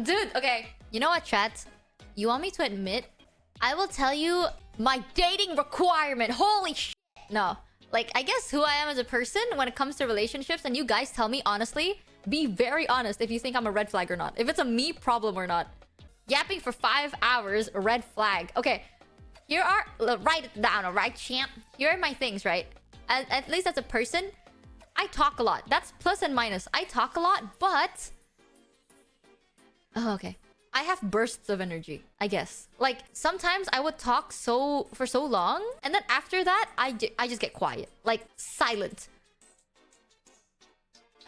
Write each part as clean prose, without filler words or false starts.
Dude, okay. You know what, chat? You want me to admit? I will tell you my dating requirement. Holy shit. No. Like, I guess who I am as a person when it comes to relationships, and you guys tell me honestly, be very honest if you think I'm a red flag or not. If it's a me problem or not. Yapping for 5 hours, a red flag. Okay. Here are... Write it down, alright, champ? Here are my things, right? At least as a person, I talk a lot. That's plus and minus. I talk a lot, but... Oh, okay. I have bursts of energy, I guess. Like, sometimes I would talk for so long, and then after that, I just get quiet. Like, silent.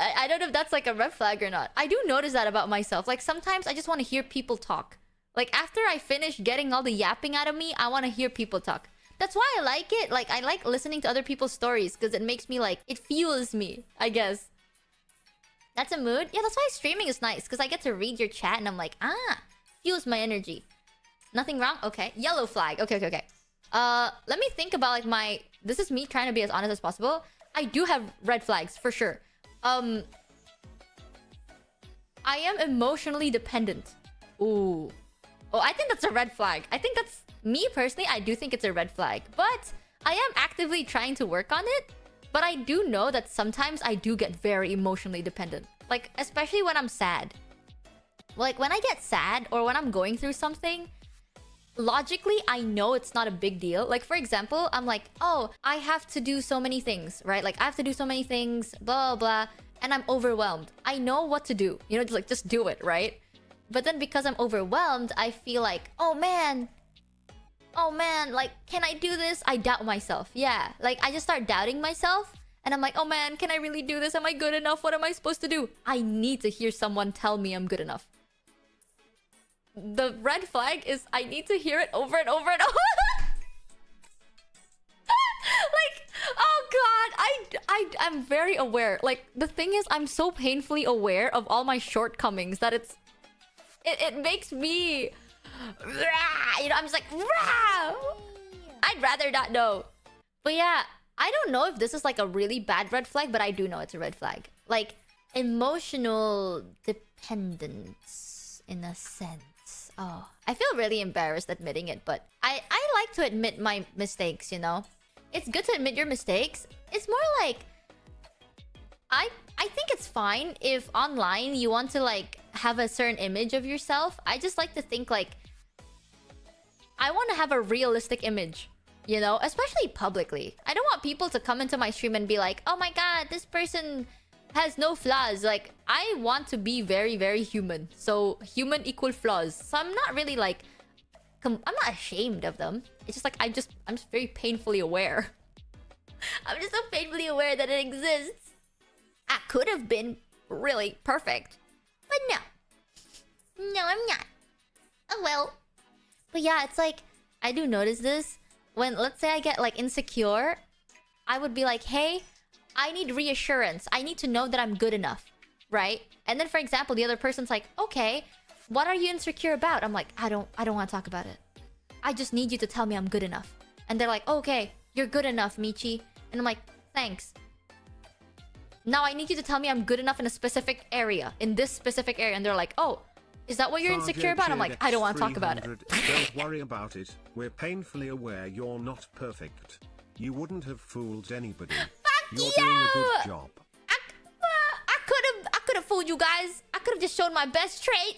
I don't know if that's like a red flag or not. I do notice that about myself. Like, sometimes I just want to hear people talk. Like, after I finish getting all the yapping out of me, I want to hear people talk. That's why I like it. Like, I like listening to other people's stories, because it makes me like... It fuels me, I guess. That's a mood? Yeah, that's why streaming is nice, because I get to read your chat, and I'm like, fuels my energy. Nothing wrong? Okay. Yellow flag. Okay. Let me think about, like, my... This is me trying to be as honest as possible. I do have red flags, for sure. I am emotionally dependent. Ooh. Oh, I think that's a red flag. I think that's... Me, personally, I do think it's a red flag. But I am actively trying to work on it. But I do know that sometimes I do get very emotionally dependent. Like, especially when I'm sad. Like, when I get sad or when I'm going through something, logically, I know it's not a big deal. Like, for example, I'm like, oh, I have to do so many things, right? Like, I have to do so many things, blah, blah, blah. And I'm overwhelmed. I know what to do. You know, just do it, right? But then because I'm overwhelmed, I feel like, oh man, like, can I do this? I doubt myself. Yeah, like, I just start doubting myself. And I'm like, oh man, can I really do this? Am I good enough? What am I supposed to do? I need to hear someone tell me I'm good enough. The red flag is I need to hear it over and over and over. Like, oh god, I'm very aware. Like, the thing is, I'm so painfully aware of all my shortcomings that it makes me... You know, I'm just like... I'd rather not know. But yeah, I don't know if this is like a really bad red flag, but I do know it's a red flag. Like, emotional dependence, in a sense. Oh, I feel really embarrassed admitting it, but I like to admit my mistakes, you know? It's good to admit your mistakes. It's more like... I think it's fine if online you want to, like, have a certain image of yourself. I just like to think, like... I want to have a realistic image, you know? Especially publicly. I don't want people to come into my stream and be like, oh my god, this person has no flaws. Like, I want to be very, very human. So, human equal flaws. So, I'm not really, like... I'm not ashamed of them. It's just like, I'm just very painfully aware. I'm just so painfully aware that it exists. I could have been really perfect. But no. No, I'm not. Oh well. But yeah, it's like, I do notice this. When, let's say I get, like, insecure, I would be like, hey, I need reassurance. I need to know that I'm good enough. Right? And then, for example, the other person's like, okay, what are you insecure about? I'm like, I don't want to talk about it. I just need you to tell me I'm good enough. And they're like, okay, you're good enough, Michi. And I'm like, thanks. Now I need you to tell me I'm good enough in a specific area. In this specific area. And they're like, oh, is that what you're insecure about? I'm like, I don't want to talk about it. Don't worry about it. We're painfully aware you're not perfect. You wouldn't have fooled anybody. You're doing a good job. I could have fooled you guys. I could have just shown my best trait.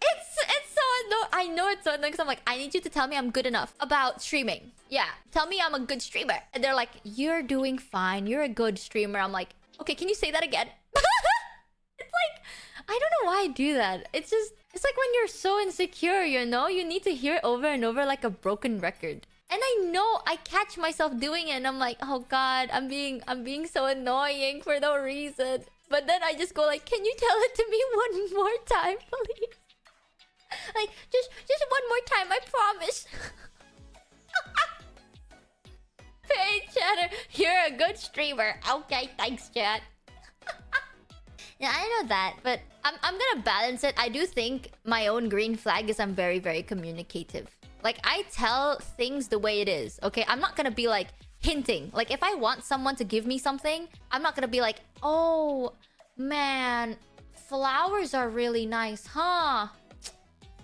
It's so annoying. I know it's so annoying because I'm like, I need you to tell me I'm good enough about streaming. Yeah, tell me I'm a good streamer. And they're like, you're doing fine. You're a good streamer. I'm like, okay, can you say that again? It's like, I don't know why I do that. It's like when you're so insecure, you know? You need to hear it over and over like a broken record. And I know I catch myself doing it and I'm like, oh god, I'm being so annoying for no reason. But then I just go like, can you tell it to me one more time, please? Like, just one more time, I promise. Hey, chatter, you're a good streamer. Okay, thanks, chat. Yeah, I know that, but I'm gonna balance it. I do think my own green flag is I'm very, very communicative. Like, I tell things the way it is, okay? I'm not gonna be, like, hinting. Like, if I want someone to give me something, I'm not gonna be like, oh, man, Flowers are really nice, huh?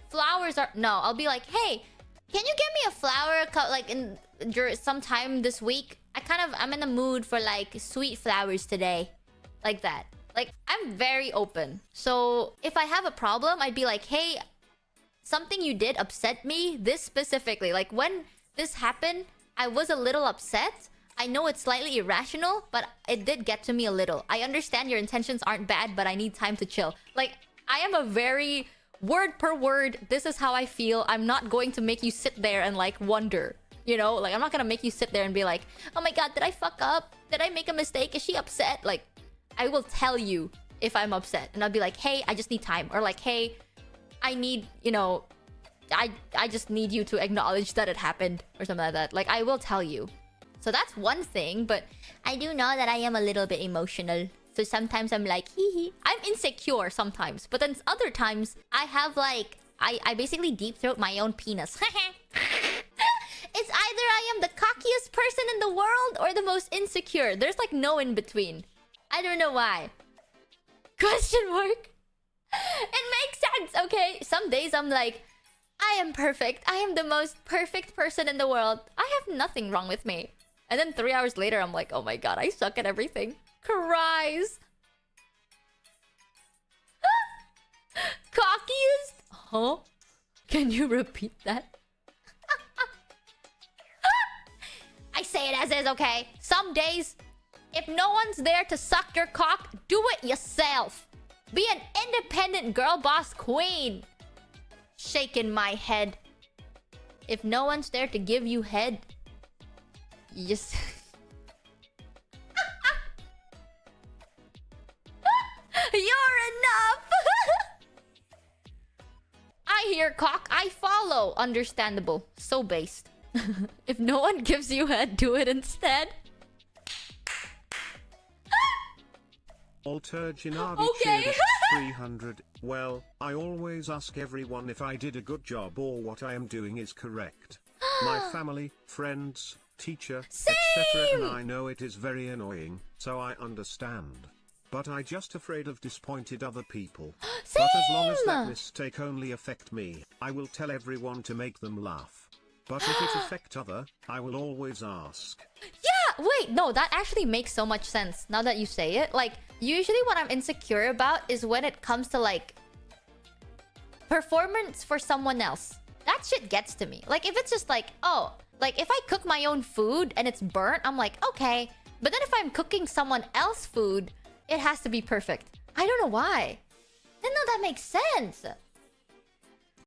Flowers are... No, I'll be like, hey, can you get me a flower like in sometime this week? I'm in the mood for like sweet flowers today. Like that. Like, I'm very open. So if I have a problem, I'd be like, hey, something you did upset me. This specifically. Like, when this happened, I was a little upset. I know it's slightly irrational, but it did get to me a little. I understand your intentions aren't bad, but I need time to chill. Like, I am a very word per word, this is how I feel. I'm not going to make you sit there and like wonder. You know, like I'm not gonna make you sit there and be like, oh my god, did I fuck up? Did I make a mistake? Is she upset? Like, I will tell you if I'm upset. And I'll be like, hey, I just need time. Or like, hey, I need, you know, I just need you to acknowledge that it happened. Or something like that. Like, I will tell you. So that's one thing. But I do know that I am a little bit emotional. So sometimes I'm like, hee hee. I'm insecure sometimes. But then other times, I have like... I basically deep throat my own penis. It's either I am the cockiest person in the world or the most insecure. There's like no in between. I don't know why. Question mark. It makes sense, okay? Some days I'm like, I am perfect. I am the most perfect person in the world. I have nothing wrong with me. And then 3 hours later, I'm like, oh my god, I suck at everything. Cries. Cockiest? Huh? Can you repeat that? I say it as is, okay? Some days, if no one's there to suck your cock, do it yourself. Be an independent girl boss queen. Shaking my head. If no one's there to give you head, you just... You're enough! I hear cock, I follow. Understandable. So based. If no one gives you head, do it instead. Alterginavi Okay. 300. Well, I always ask everyone if I did a good job or what I am doing is correct. My family, friends, teacher, etc. And I know it is very annoying, so I understand. But I just afraid of disappointed other people. Same. But as long as that mistake only affect me, I will tell everyone to make them laugh. But if it affect other, I will always ask. Yeah, wait, no, that actually makes so much sense now that you say it. Like, usually what I'm insecure about is when it comes to like performance for someone else. That shit gets to me. Like, if it's just like, oh, like if I cook my own food and it's burnt, I'm like, okay. But then if I'm cooking someone else's food, it has to be perfect. I don't know why. Then no, that makes sense.